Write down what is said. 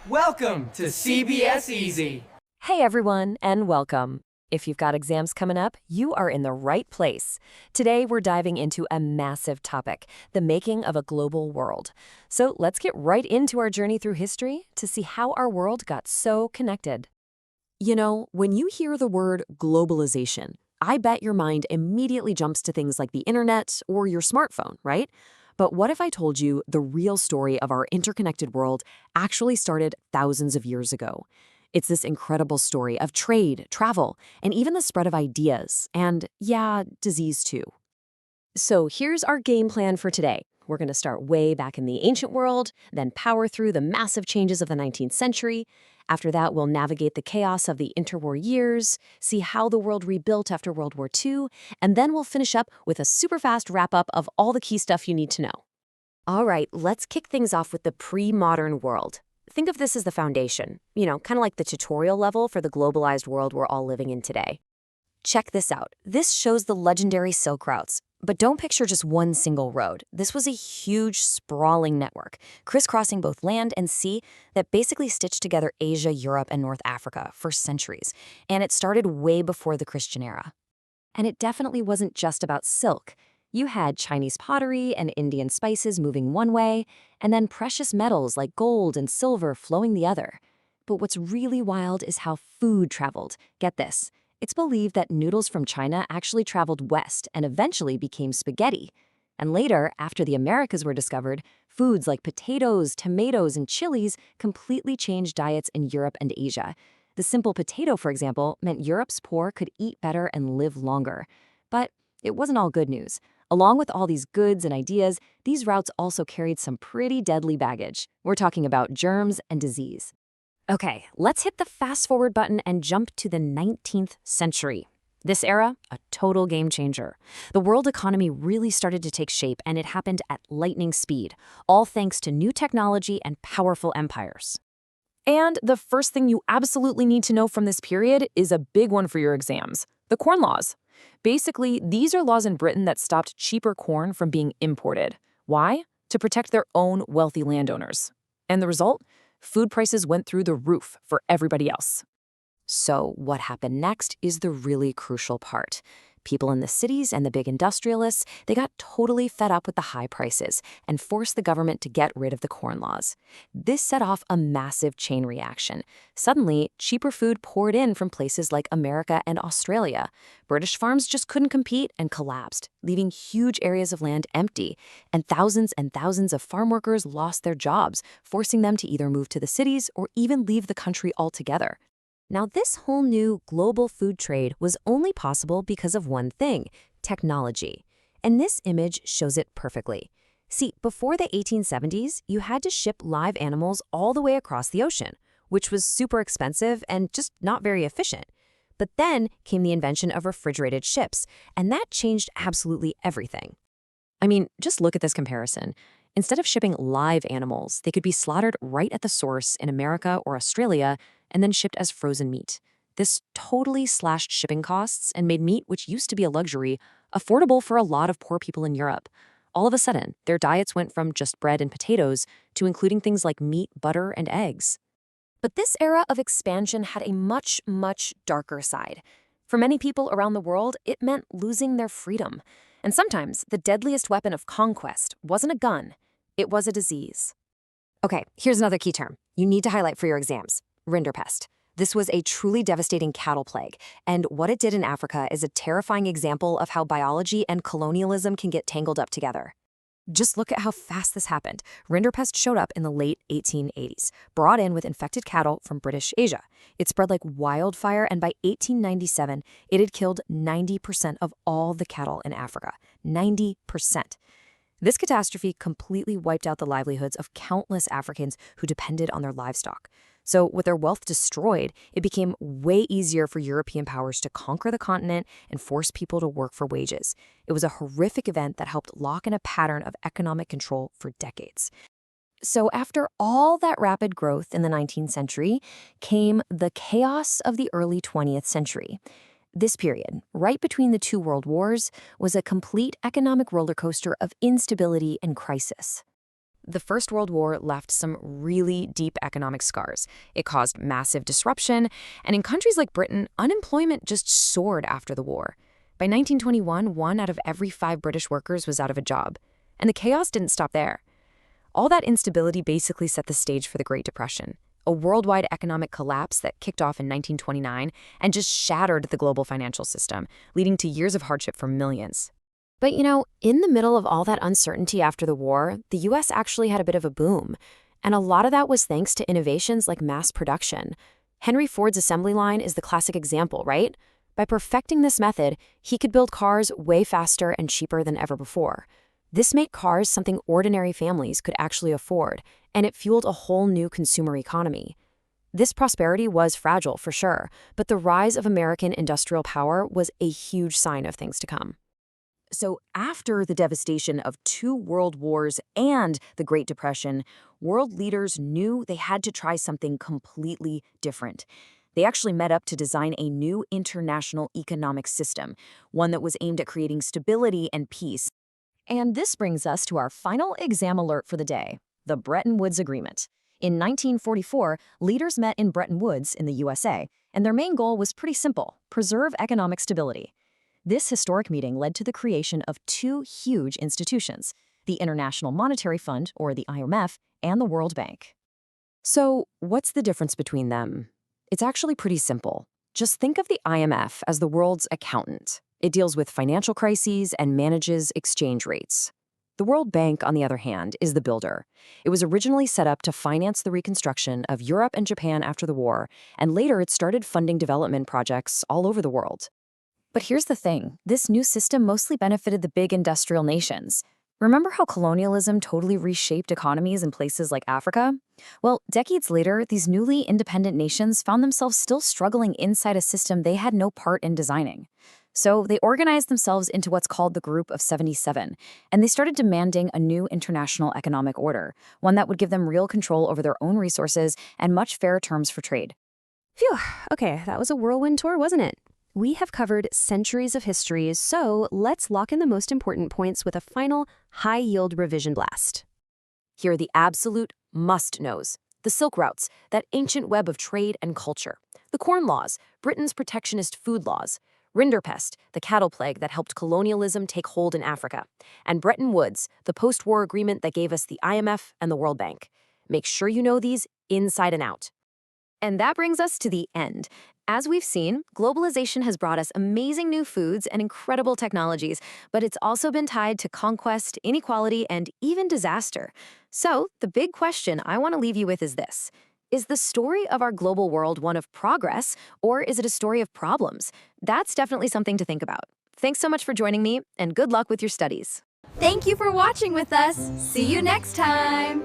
Welcome to CBSEasy. Hey everyone, and welcome. If you've got exams coming up, you are in the right place. Today we're diving into a massive topic, the making of a global world. So let's get right into our journey through history to see how our world got so connected. You know, when you hear the word globalization, I bet your mind immediately jumps to things like the internet or your smartphone, right? But what if I told you the real story of our interconnected world actually started thousands of years ago? It's this incredible story of trade, travel, and even the spread of ideas, and yeah, disease too. So here's our game plan for today. We're going to start way back in the ancient world, then power through the massive changes of the 19th century. After that, we'll navigate the chaos of the interwar years, see how the world rebuilt after World War II, and then we'll finish up with a super fast wrap-up of all the key stuff you need to know. All right, let's kick things off with the pre-modern world. Think of this as the foundation, kind of like the tutorial level for the globalized world we're all living in today. Check this out. This shows the legendary Silk routes. But don't picture just one single road. This was a huge, sprawling network, crisscrossing both land and sea that basically stitched together Asia, Europe, and North Africa for centuries. And it started way before the Christian era. And it definitely wasn't just about silk. You had Chinese pottery and Indian spices moving one way, and then precious metals like gold and silver flowing the other. But what's really wild is how food traveled. Get this. It's believed that noodles from China actually traveled west and eventually became spaghetti. And later, after the Americas were discovered, foods like potatoes, tomatoes, and chilies completely changed diets in Europe and Asia. The simple potato, for example, meant Europe's poor could eat better and live longer. But it wasn't all good news. Along with all these goods and ideas, these routes also carried some pretty deadly baggage. We're talking about germs and disease. Okay, let's hit the fast-forward button and jump to the 19th century. This era, a total game changer. The world economy really started to take shape, and it happened at lightning speed, all thanks to new technology and powerful empires. And the first thing you absolutely need to know from this period is a big one for your exams: the Corn Laws. Basically, these are laws in Britain that stopped cheaper corn from being imported. Why? To protect their own wealthy landowners. And the result? Food prices went through the roof for everybody else. So what happened next is the really crucial part. People in the cities and the big industrialists, they got totally fed up with the high prices and forced the government to get rid of the Corn Laws. This set off a massive chain reaction. Suddenly, cheaper food poured in from places like America and Australia. British farms just couldn't compete and collapsed, leaving huge areas of land empty, and thousands of farm workers lost their jobs, forcing them to either move to the cities or even leave the country altogether. Now, this whole new global food trade was only possible because of one thing: technology. And this image shows it perfectly. See, before the 1870s, you had to ship live animals all the way across the ocean, which was super expensive and just not very efficient. But then came the invention of refrigerated ships, and that changed absolutely everything. I mean, just look at this comparison. Instead of shipping live animals, they could be slaughtered right at the source in America or Australia and then shipped as frozen meat. This totally slashed shipping costs and made meat, which used to be a luxury, affordable for a lot of poor people in Europe. All of a sudden, their diets went from just bread and potatoes to including things like meat, butter, and eggs. But this era of expansion had a much, much darker side. For many people around the world, it meant losing their freedom. And sometimes the deadliest weapon of conquest wasn't a gun, it was a disease. Okay, here's another key term you need to highlight for your exams: Rinderpest. This was a truly devastating cattle plague, and what it did in Africa is a terrifying example of how biology and colonialism can get tangled up together. Just look at how fast this happened. Rinderpest showed up in the late 1880s, brought in with infected cattle from British Asia. It spread like wildfire, and by 1897, it had killed 90% of all the cattle in Africa. 90%. This catastrophe completely wiped out the livelihoods of countless Africans who depended on their livestock. So with their wealth destroyed, it became way easier for European powers to conquer the continent and force people to work for wages. It was a horrific event that helped lock in a pattern of economic control for decades. So after all that rapid growth in the 19th century came the chaos of the early 20th century. This period, right between the two world wars, was a complete economic roller coaster of instability and crisis. The First World War left some really deep economic scars. It caused massive disruption, and in countries like Britain, unemployment just soared after the war. By 1921, 1 out of every 5 British workers was out of a job. And the chaos didn't stop there. All that instability basically set the stage for the Great Depression, a worldwide economic collapse that kicked off in 1929 and just shattered the global financial system, leading to years of hardship for millions. But in the middle of all that uncertainty after the war, the US actually had a bit of a boom. And a lot of that was thanks to innovations like mass production. Henry Ford's assembly line is the classic example, right? By perfecting this method, he could build cars way faster and cheaper than ever before. This made cars something ordinary families could actually afford, and it fueled a whole new consumer economy. This prosperity was fragile, for sure, but the rise of American industrial power was a huge sign of things to come. So after the devastation of 2 world wars and the Great Depression, world leaders knew they had to try something completely different. They actually met up to design a new international economic system, one that was aimed at creating stability and peace. And this brings us to our final exam alert for the day, the Bretton Woods Agreement. In 1944, leaders met in Bretton Woods in the USA, and their main goal was pretty simple: preserve economic stability. This historic meeting led to the creation of 2 huge institutions, the International Monetary Fund, or the IMF, and the World Bank. So, what's the difference between them? It's actually pretty simple. Just think of the IMF as the world's accountant. It deals with financial crises and manages exchange rates. The World Bank, on the other hand, is the builder. It was originally set up to finance the reconstruction of Europe and Japan after the war, and later it started funding development projects all over the world. But here's the thing, this new system mostly benefited the big industrial nations. Remember how colonialism totally reshaped economies in places like Africa? Well, decades later, these newly independent nations found themselves still struggling inside a system they had no part in designing. So they organized themselves into what's called the Group of 77, and they started demanding a new international economic order, one that would give them real control over their own resources and much fairer terms for trade. Phew, okay, that was a whirlwind tour, wasn't it? We have covered centuries of history, so let's lock in the most important points with a final high-yield revision blast. Here are the absolute must-knows. The Silk Routes, that ancient web of trade and culture. The Corn Laws, Britain's protectionist food laws. Rinderpest, the cattle plague that helped colonialism take hold in Africa. And Bretton Woods, the post-war agreement that gave us the IMF and the World Bank. Make sure you know these inside and out. And that brings us to the end. As we've seen, globalization has brought us amazing new foods and incredible technologies, but it's also been tied to conquest, inequality, and even disaster. So, the big question I want to leave you with is this. Is the story of our global world one of progress, or is it a story of problems? That's definitely something to think about. Thanks so much for joining me, and good luck with your studies. Thank you for watching with us. See you next time.